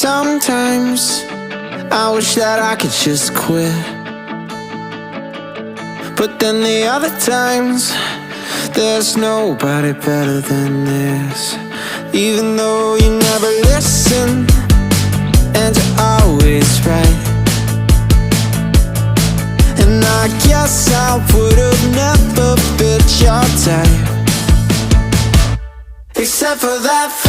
Sometimes I wish that I could just quit, but then the other times there's nobody better than this. Even though you never listen and you're always right, and I guess I would've never fit your type, except for that